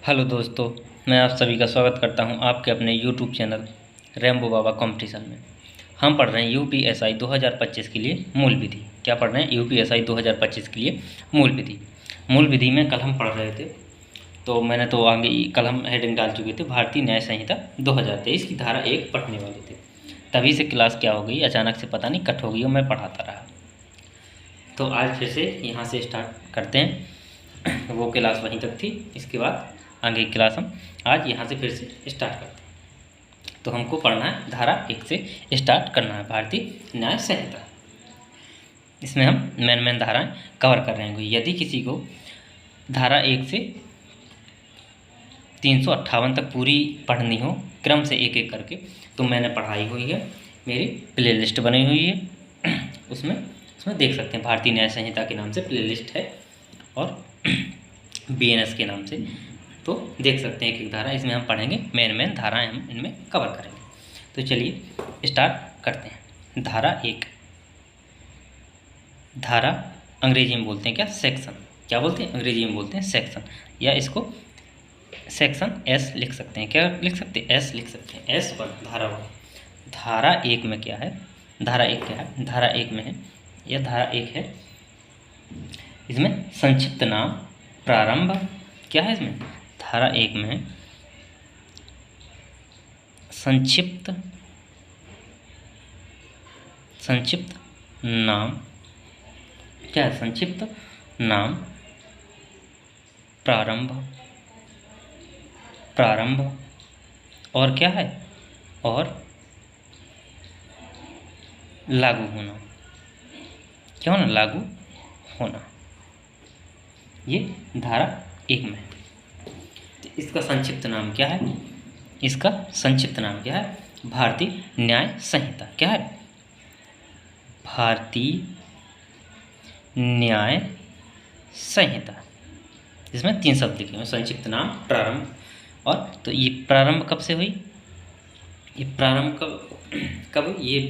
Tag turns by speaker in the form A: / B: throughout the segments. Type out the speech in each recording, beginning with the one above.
A: Hello दोस्तों, मैं आप सभी का स्वागत करता हूं आपके अपने यूट्यूब चैनल रैम्बो बाबा कंपटीशन में। हम पढ़ रहे हैं यूपीएसआई 2025 के लिए मूल विधि। क्या पढ़ रहे हैं? यूपीएसआई 2025 के लिए मूल विधि। मूल विधि में कल हम पढ़ रहे थे, तो मैंने तो आगे कल हम हेडिंग डाल चुके थे, भारतीय न्याय संहिता 2023 की धारा 1 पढ़ने वाले थे। तभी से क्लास क्या हो गई, अचानक से पता नहीं कट हो गई और मैं पढ़ाता रहा। तो आज फिर से यहाँ से स्टार्ट करते हैं। वो क्लास वहीं तक थी, इसके बाद आगे की क्लास हम आज यहाँ से फिर से स्टार्ट करते हैं। तो हमको पढ़ना है धारा 1 से स्टार्ट करना है, भारतीय न्याय संहिता। इसमें हम मेन धाराएं कवर कर रहे हैं। यदि किसी को धारा 1 से 358 तक पूरी पढ़नी हो क्रम से एक एक करके, तो मैंने पढ़ाई हुई है, मेरी प्ले लिस्ट बनी हुई है। उसमें देख सकते हैं, भारतीय न्याय संहिता के नाम से प्ले लिस्ट है और BNS के नाम से, तो देख सकते हैं एक एक धारा। इसमें हम पढ़ेंगे, मेन धाराएं हम इनमें कवर करेंगे। तो चलिए स्टार्ट करते हैं। धारा 1। धारा अंग्रेजी में बोलते हैं क्या? सेक्शन। क्या बोलते हैं? अंग्रेजी में बोलते हैं सेक्शन, या इसको सेक्शन S लिख सकते हैं। क्या लिख सकते हैं? S लिख सकते हैं। S1 धारा 1। धारा 1 में क्या है? धारा 1 क्या है? धारा 1 में है, यह धारा 1 है, इसमें संक्षिप्त नाम प्रारंभ क्या है? इसमें धारा 1 में संक्षिप्त नाम क्या है? संक्षिप्त नाम प्रारंभ और क्या है? और लागू होना। क्या होना? लागू होना। ये धारा 1 में है। तो इसका संक्षिप्त नाम क्या है? इसका संक्षिप्त नाम क्या है? भारतीय न्याय संहिता। क्या है? भारतीय न्याय संहिता। इसमें 3 शब्द लिखे हुए, संक्षिप्त नाम, प्रारंभ और। तो ये प्रारंभ कब से हुई? ये प्रारंभ कब हुई? ये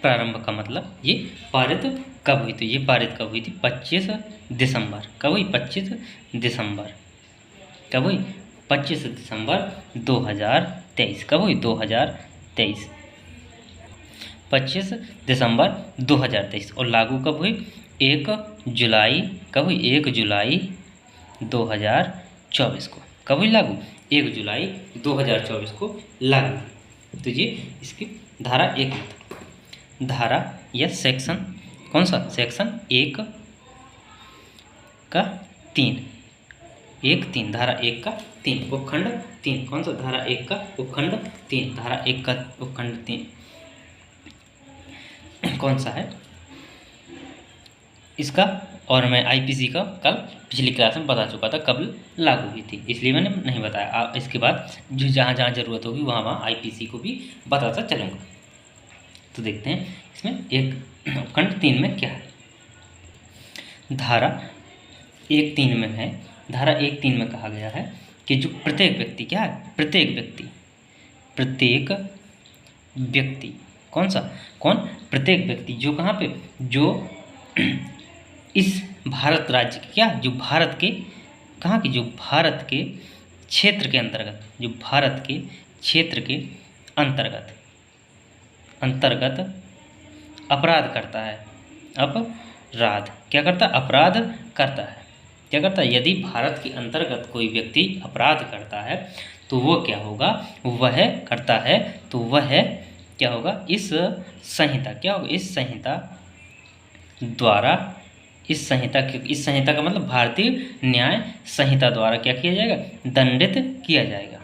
A: प्रारंभ का मतलब ये पारित कब हुई? तो ये पारित कब हुई थी? 25 दिसंबर। कब हुई? 25 दिसंबर। कब हुई? 25 दिसंबर 2023। कब हुई? 2023, 25 दिसंबर 2023। और लागू कब हुई? 1 जुलाई। कब हुई? 1 जुलाई 2024 को। कब हुई लागू? 1 जुलाई 2024 को लागू। तो ये इसकी धारा 1 में था। धारा या सेक्शन कौन सा? सेक्शन 1 का 3, 1(3). धारा 1 का 3 उपखंड 3 कौन सा? धारा 1 का उपखंड 3। धारा 1 का उपखंड 3 कौन सा है इसका? और मैं IPC का कल पिछली क्लास में बता चुका था कब लागू हुई थी, इसलिए मैंने नहीं बताया। इसके बाद जो जहाँ ज़रूरत होगी वहाँ IPC को भी बताता चलूँगा। तो देखते हैं इसमें एक उपखंड 3 में क्या है। धारा 1(3) में है। धारा 1(3) में कहा गया है कि जो प्रत्येक व्यक्ति, क्या है? प्रत्येक व्यक्ति कौन सा? प्रत्येक व्यक्ति जो कहाँ पे? जो इस भारत राज्य के, क्या? जो भारत के कहाँ की? जो भारत के क्षेत्र के अंतर्गत, जो भारत के क्षेत्र के अंतर्गत अपराध करता है। अपराध क्या करता? अपराध करता है। क्या करता है? यदि भारत के अंतर्गत कोई व्यक्ति अपराध करता है तो वो क्या होगा? वह करता है तो वह क्या होगा? इस संहिता, क्या होगा? इस संहिता द्वारा, इस संहिता का मतलब भारतीय न्याय संहिता द्वारा क्या किया जाएगा? दंडित किया जाएगा।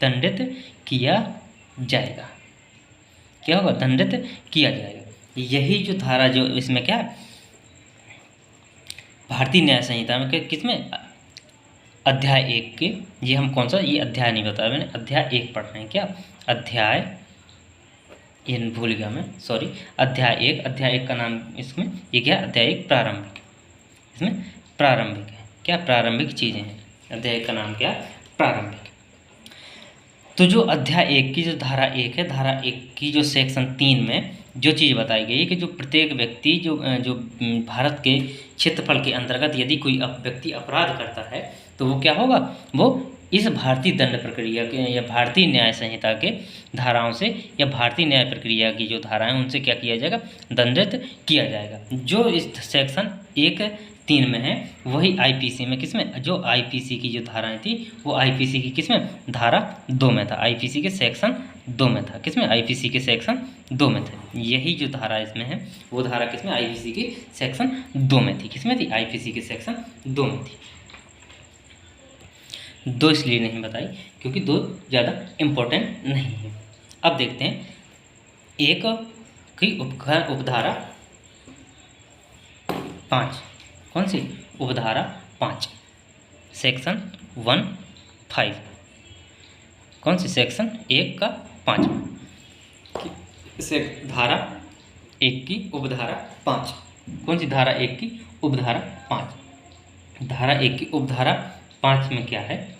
A: दंडित किया जाएगा। क्या होगा? दंडित किया जाएगा। यही जो धारा, जो इसमें क्या है, भारतीय न्याय संहिता में किसमें? अध्याय 1 के, ये हम कौन सा, ये अध्याय नहीं बताया मैंने, अध्याय 1 पढ़ रहे हैं। क्या अध्याय, ये भूल गया मैं, सॉरी। अध्याय 1 का नाम इसमें ये क्या? अध्याय 1 प्रारंभिक। इसमें प्रारंभिक है। क्या? प्रारंभिक चीज़ें हैं। अध्याय 1 का नाम क्या? प्रारंभिक। तो जो अध्याय 1 की जो धारा 1 है, धारा 1 की जो सेक्शन 3 में जो चीज़ बताई गई है कि जो प्रत्येक व्यक्ति जो भारत के क्षेत्रफल के अंतर्गत यदि कोई व्यक्ति अपराध करता है तो वो क्या होगा, वो इस भारतीय दंड प्रक्रिया के या भारतीय न्याय संहिता के धाराओं से या भारतीय न्याय प्रक्रिया की जो धाराएं उनसे क्या किया जाएगा, दंडित किया जाएगा। जो इस सेक्शन 1(3) में है वही आईपीसी में किसमें, जो आईपीसी की जो धाराएं थी वो आईपीसी की किसमें, धारा 2 में था, आईपीसी के सेक्शन 2 में था, किसमें, आईपीसी के सेक्शन 2 में था। यही जो धारा इसमें है वो धारा किसमें, आईपीसी के सेक्शन 2 में थी, किसमें थी, आईपीसी के सेक्शन 2 में थी। 2 इसलिए नहीं बताई क्योंकि 2 ज़्यादा इम्पोर्टेंट नहीं है। अब देखते हैं एक की उपधारा 5, कौन सी, उपधारा 5 सेक्शन 1(5), कौन सी, सेक्शन 1 का 5 से धारा 1 की उपधारा 5, कौन सी, धारा 1 की उपधारा 5। धारा 1 की उपधारा 5 में क्या है,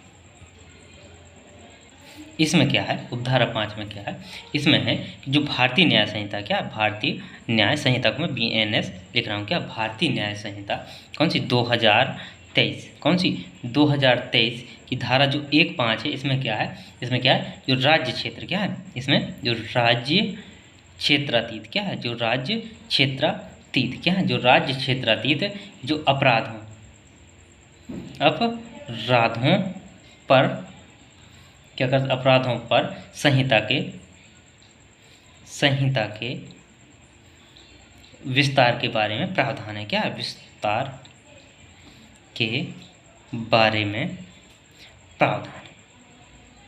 A: इसमें क्या है, उपधारा 5 में क्या है, इसमें है कि जो भारतीय न्याय संहिता, क्या भारतीय न्याय संहिता को मैं BNS लिख रहा हूँ, क्या भारतीय न्याय संहिता कौन सी, 2023, कौन सी, 2023 की धारा जो 1(5) है, इसमें क्या है, इसमें क्या है, जो राज्य क्षेत्र, क्या है, इसमें जो राज्य क्षेत्रातीत, क्या है, जो राज्य क्षेत्रातीत, क्या है, जो राज्य क्षेत्रातीत जो अपराधों पर क्या करते, अपराधों पर संहिता के विस्तार के बारे में प्रावधान है, क्या है, विस्तार के बारे में प्रावधान है,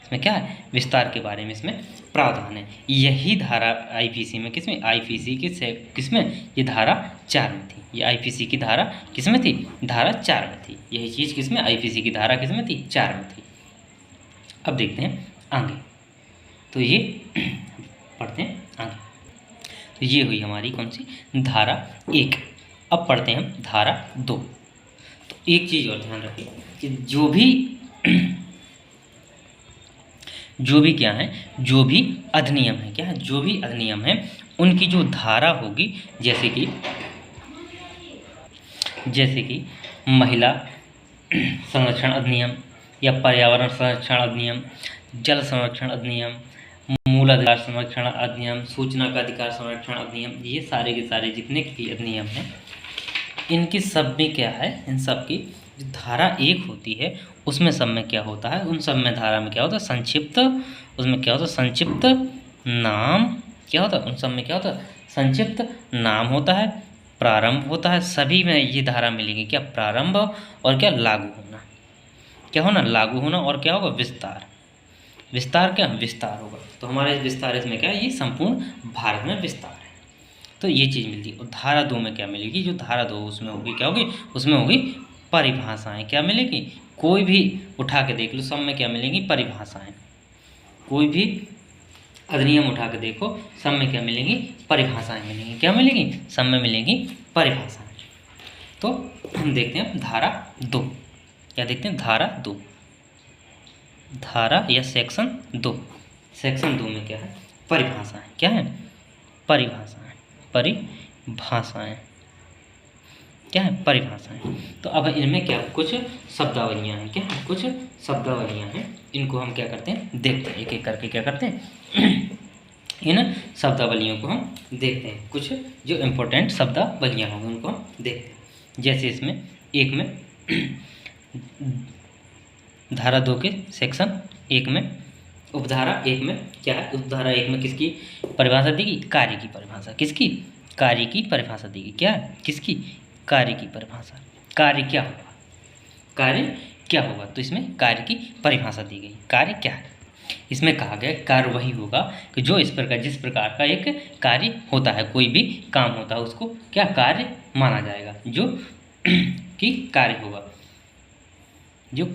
A: इसमें क्या है, विस्तार के बारे में इसमें प्रावधान है। यही धारा आईपीसी में किसमें, आईपीसी के किसमें, ये धारा 4 में थी, ये आईपीसी की धारा किसमें थी, धारा 4 में थी, यही चीज़ किसमें, आईपीसी की धारा किसमें थी, 4 में थी। अब देखते हैं आगे, तो ये पढ़ते हैं आगे, तो ये हुई हमारी कौन सी, धारा 1। अब पढ़ते हैं हम धारा 2। तो एक चीज़ और ध्यान रखिए कि जो भी क्या है, जो भी अधिनियम है, क्या है, जो भी अधिनियम है उनकी जो धारा होगी, जैसे कि महिला संरक्षण अधिनियम या पर्यावरण संरक्षण अधिनियम, जल संरक्षण अधिनियम, मूल अधिकार संरक्षण अधिनियम, सूचना का अधिकार संरक्षण अधिनियम, ये सारे के सारे जितने भी अधिनियम हैं इनकी सब में क्या है, इन सब की जो धारा 1 होती है उसमें सब में क्या होता है, उन सब में धारा में क्या होता है, संक्षिप्त, उसमें क्या होता है, संक्षिप्त नाम, क्या होता है, उन सब में क्या होता है, संक्षिप्त नाम होता है, प्रारंभ होता है, सभी में ये धारा मिलेगी, क्या, प्रारंभ और क्या, लागू होना, क्या होना, लागू होना, और क्या होगा, विस्तार, विस्तार, क्या, विस्तार होगा। तो हमारे विस्तार इसमें क्या है, ये संपूर्ण भारत में विस्तार है, तो ये चीज़ मिलती है। और धारा 2 में क्या मिलेगी, जो धारा 2 उसमें होगी, क्या होगी, उसमें होगी परिभाषाएं, क्या मिलेगी, कोई भी उठा के देख लो, सब में क्या मिलेंगी, परिभाषाएं, कोई भी अधिनियम उठा के देखो सब में क्या मिलेंगी, परिभाषाएं मिलेंगी, क्या मिलेंगी, सब में मिलेंगी परिभाषाएं। तो हम देखते हैं धारा 2, क्या देखते हैं, धारा 2, धारा या सेक्शन 2, सेक्शन 2 में क्या है, परिभाषाएं, क्या है, परिभाषाएं, परिभाषाएं, क्या है, परिभाषाएं। तो अब इनमें क्या कुछ शब्दावलियां हैं, क्या कुछ शब्दावलियां हैं, इनको हम क्या करते हैं, देखते हैं एक एक करके, क्या करते हैं इन शब्दावलियों को हम देखते हैं, कुछ जो इम्पोर्टेंट शब्दावलियां होंगी उनको हम देखते हैं। जैसे इसमें एक में धारा 2 के सेक्शन 1 में, उपधारा 1 में क्या है, उपधारा 1 में किसकी परिभाषा दी गई, कार्य की परिभाषा, किसकी, कार्य की परिभाषा दी गई, क्या, किसकी, कार्य की परिभाषा, कार्य क्या होगा, कार्य क्या होगा, तो इसमें कार्य की परिभाषा दी गई, कार्य क्या है, इसमें कहा गया कार्य वही होगा कि जो इस प्रकार, जिस प्रकार का एक कार्य होता है, कोई भी काम होता है उसको क्या कार्य माना जाएगा, जो कि कार्य होगा, जो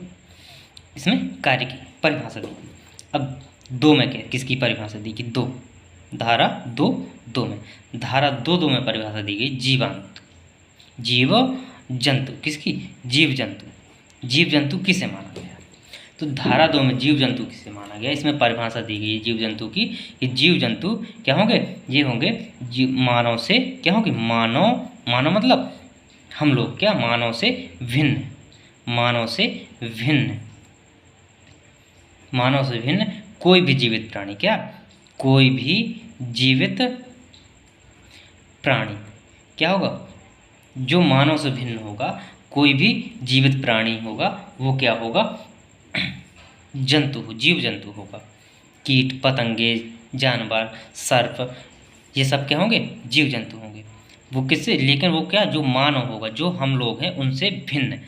A: इसमें कार्य की परिभाषा दी गई। अब 2 में क्या, किसकी परिभाषा दी गई, 2, धारा 2 में, धारा 2 में परिभाषा दी गई जीवांत, जीव जंतु, किसकी, जीव जंतु, जीव जंतु किसे माना गया, तो धारा 2 में जीव जंतु किसे माना गया, इसमें परिभाषा दी गई है जीव जंतु की कि जीव जंतु क्या होंगे, ये होंगे मानव से क्या होंगे, मानव मतलब हम लोग, क्या मानव से भिन्न, मानव से भिन्न, मानव से भिन्न कोई भी जीवित प्राणी, क्या कोई भी जीवित प्राणी क्या होगा, जो मानव से भिन्न होगा, कोई भी जीवित प्राणी होगा वो क्या होगा, जंतु, जीव जंतु होगा। कीट पतंगे जानवर सर्प ये सब क्या होंगे, जीव जंतु होंगे। वो किससे, लेकिन वो क्या, जो मानव होगा, जो हम लोग हैं उनसे भिन्न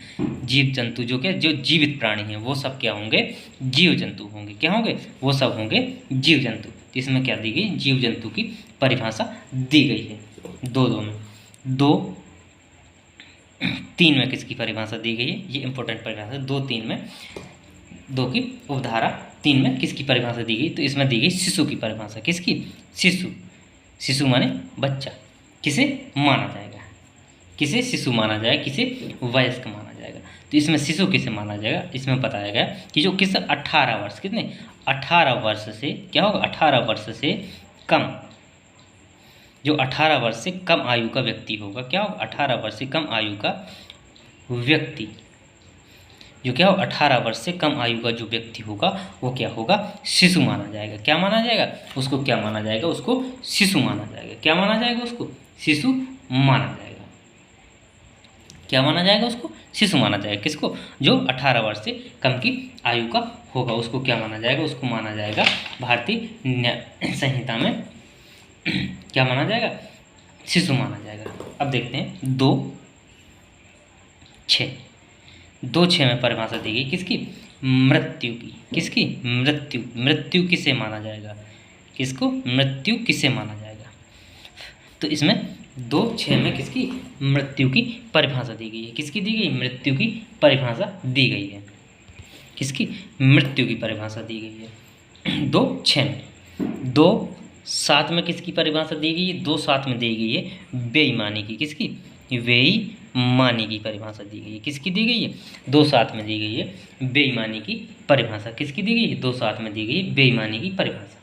A: जीव जंतु, जो क्या जो जीवित प्राणी हैं वो सब क्या होंगे, जीव जंतु होंगे। क्या होंगे, वो सब होंगे जीव जंतु। तो इसमें क्या दी गई, जीव जंतु की परिभाषा दी गई है। 2 में 2-3 में किसकी परिभाषा दी गई है, ये इंपॉर्टेंट परिभाषा। 2-3 में 2 की उपधारा 3 में किसकी परिभाषा दी गई, तो इसमें दी गई शिशु की परिभाषा। किसकी, शिशु, शिशु माने बच्चा। किसे माना जाएगा, किसे शिशु माना जाएगा, किसे वयस्क माना जाएगा। तो इसमें शिशु किसे माना जाएगा, इसमें बताया गया कि जो किस 18 वर्ष, कितने 18 वर्ष से क्या होगा, 18 वर्ष से कम, जो 18 वर्ष से कम आयु का व्यक्ति होगा, क्या होगा 18 वर्ष से कम आयु का व्यक्ति, जो क्या हो 18 वर्ष से कम आयु का जो व्यक्ति होगा वो क्या होगा, शिशु माना जाएगा। क्या माना जाएगा उसको, क्या माना जाएगा उसको, शिशु माना जाएगा। क्या माना जाएगा उसको, शिशु माना जाएगा। क्या माना जाएगा उसको, शिशु माना जाएगा। किसको, जो 18 वर्ष से कम की आयु का होगा उसको क्या माना जाएगा, उसको माना जाएगा भारतीय न्याय संहिता में क्या माना जाएगा, शिशु माना जाएगा। अब देखते हैं 2-6 में परिभाषा दी गई किसकी, मृत्यु की। किसकी, मृत्यु, मृत्यु किसे माना जाएगा, किसको, मृत्यु किसे माना जाएगा। तो इसमें 2-6 में किसकी, मृत्यु की परिभाषा दी गई है। किसकी दी गई, मृत्यु की परिभाषा दी गई है। किसकी, मृत्यु की परिभाषा दी गई है 2-6 में। 2-7 में किसकी परिभाषा दी गई है, 2-7 में दी गई है बेईमानी की। किसकी, बेईमानी की परिभाषा दी गई है। किसकी दी गई है, 2-7 में दी गई है बेईमानी की परिभाषा। किसकी दी गई है, 2-7 में दी गई है बेईमानी की परिभाषा।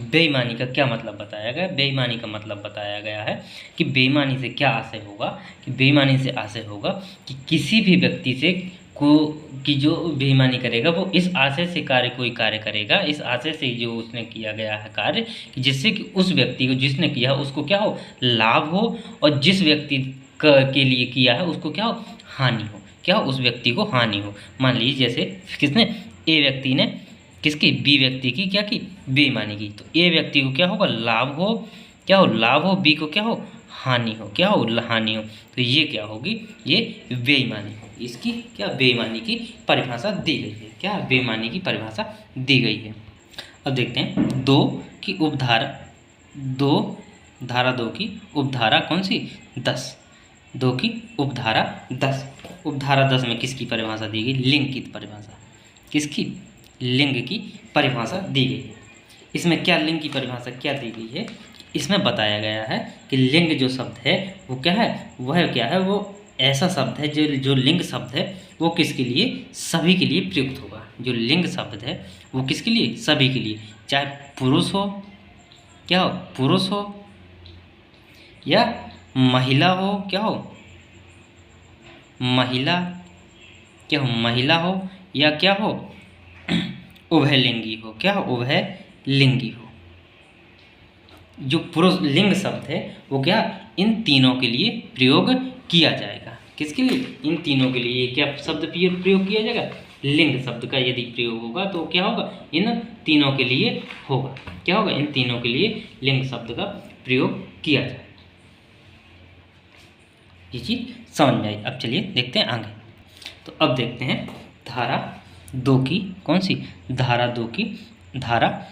A: बेईमानी का क्या मतलब बताया गया, बेईमानी का मतलब बताया गया है कि बेईमानी से क्या आशय होगा, कि बेईमानी से आशय होगा कि किसी भी व्यक्ति से कि जो बेईमानी करेगा वो इस आशय से कोई कार्य करेगा, इस आशय से जो उसने किया गया है कार्य, कि जिससे कि उस व्यक्ति को जिसने किया उसको क्या हो, लाभ हो, और जिस व्यक्ति के लिए किया है उसको क्या हो, हानि हो। क्या हो, उस व्यक्ति को हानि हो। मान लीजिए जैसे किसने, ए व्यक्ति ने किसकी, बी व्यक्ति की क्या की, बेईमानी की, तो ए व्यक्ति को क्या होगा, लाभ हो, क्या हो, लाभ हो, बी को क्या हो, हानि हो। क्या हो, हानि हो। तो ये क्या होगी, ये बेईमानी होगी। इसकी क्या, बेईमानी की परिभाषा दी गई है। क्या, बेईमानी की परिभाषा दी गई है। अब देखते हैं 2 की उपधारा, धारा 2 की उपधारा कौन सी, 10। 2 की उपधारा 10, उपधारा 10 में किसकी परिभाषा दी गई, लिंग की परिभाषा। किसकी, लिंग की परिभाषा दी गई है। इसमें क्या लिंग की परिभाषा क्या दी गई है, इसमें बताया गया है कि लिंग जो शब्द है वो क्या है, वह क्या है, वो ऐसा शब्द है जो लिंग शब्द है वो किसके लिए, सभी के लिए प्रयुक्त होगा। जो लिंग शब्द है वो किसके लिए, सभी के लिए, चाहे पुरुष हो, क्या हो, पुरुष हो या महिला हो, क्या हो, महिला, क्या हो, महिला हो, या क्या हो, उभयलिंगी हो। क्या हो, उभयलिंगी हो। जो पुरुष लिंग शब्द है वो क्या, इन तीनों के लिए प्रयोग किया जाएगा। किसके लिए, इन तीनों के लिए क्या शब्द प्रयोग किया जाएगा, लिंग शब्द का यदि प्रयोग होगा तो क्या होगा, इन तीनों के लिए होगा। क्या होगा, इन तीनों के लिए लिंग शब्द का प्रयोग किया जाएगा। ये चीज़ समझ में आई। अब चलिए देखते हैं आगे। तो अब देखते हैं धारा 2 की कौन सी, धारा 2 की, धारा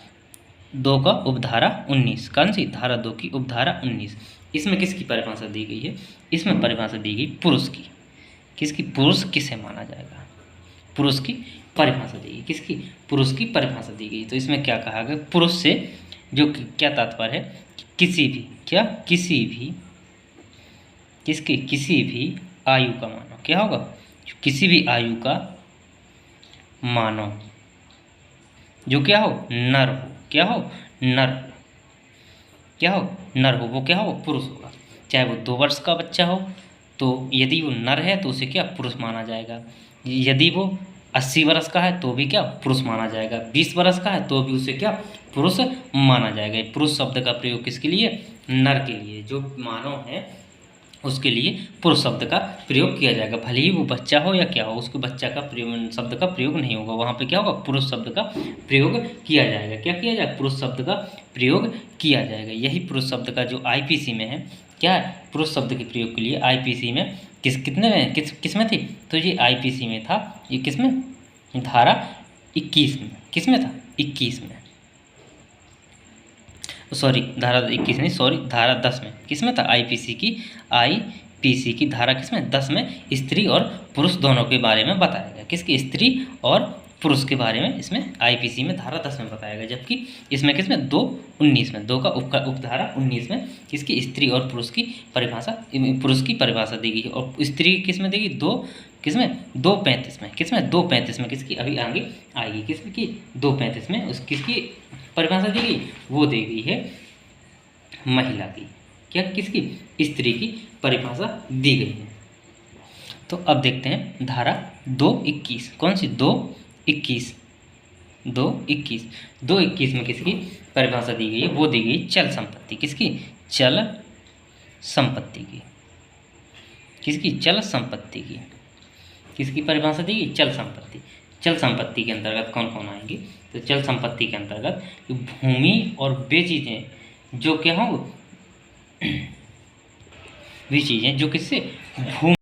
A: 2 का उपधारा 19। कौन सी, धारा 2 की उपधारा 19। इसमें किसकी परिभाषा दी गई है, इसमें परिभाषा दी गई पुरुष की। किसकी, पुरुष किसे माना जाएगा, पुरुष की परिभाषा दी गई। किसकी, पुरुष की परिभाषा दी गई। तो इसमें क्या कहा गया, पुरुष से जो क्या तात्पर्य है, किसी भी, क्या, किसी भी, किसकी, किसी भी आयु का मानव। क्या होगा, किसी भी आयु का मानव, जो क्या हो, नर हो, क्या हो, नर, क्या हो, नर हो, वो क्या हो, पुरुष होगा। चाहे वो 2 वर्ष का बच्चा हो तो यदि वो नर है तो उसे क्या, पुरुष माना जाएगा। यदि वो 80 वर्ष का है तो भी क्या, पुरुष माना जाएगा। 20 वर्ष का है तो भी उसे क्या, पुरुष माना जाएगा। ये पुरुष शब्द का प्रयोग किसके लिए, नर के लिए, जो मानव है उसके लिए पुरुष शब्द का प्रयोग किया जाएगा। भले ही वो बच्चा हो या क्या हो, उसको बच्चा का प्रयोग, शब्द का प्रयोग नहीं होगा, वहाँ पे क्या होगा, पुरुष शब्द का प्रयोग किया जाएगा। क्या किया जाएगा, पुरुष शब्द का प्रयोग किया जाएगा। यही पुरुष शब्द का जो आईपीसी में है, क्या है, पुरुष शब्द के प्रयोग के लिए आईपीसी में कितने में, किस में थी, तो ये आईपीसी में था, ये किस में, धारा 21 में, किस में था, 21 में, सॉरी धारा 21 नहीं, सॉरी धारा 10 में, किस में था, आईपीसी की धारा किस में, 10 में स्त्री और पुरुष दोनों के बारे में बताया गया। किसकी, स्त्री और पुरुष के बारे में इसमें आईपीसी में धारा 10 में बताया गया। जबकि इसमें किसमें, 2:19 में, 2 का उपधारा 19 में किसकी, स्त्री और पुरुष की परिभाषा, पुरुष की परिभाषा दी गई है। और स्त्री किस में देगी, 2:35 में, किसमें, 2:35 में, किसकी, अभी आगे आएगी, किसकी की, 2:35 में उस किसकी परिभाषा दी गई, वो दी गई है महिला की, क्या, किसकी, स्त्री की परिभाषा दी गई है। तो अब देखते हैं धारा 2:21, कौन सी, 2:21 में किसकी परिभाषा दी गई है, वो दी गई चल संपत्ति, किसकी, चल संपत्ति की, किसकी, चल संपत्ति की, किसकी परिभाषा दी गई, चल संपत्ति। चल संपत्ति के अंतर्गत कौन कौन आएंगे, तो चल संपत्ति के अंतर्गत भूमि और वे चीज़ें जो क्या हो, वे चीज़ें जो किससे, भूमि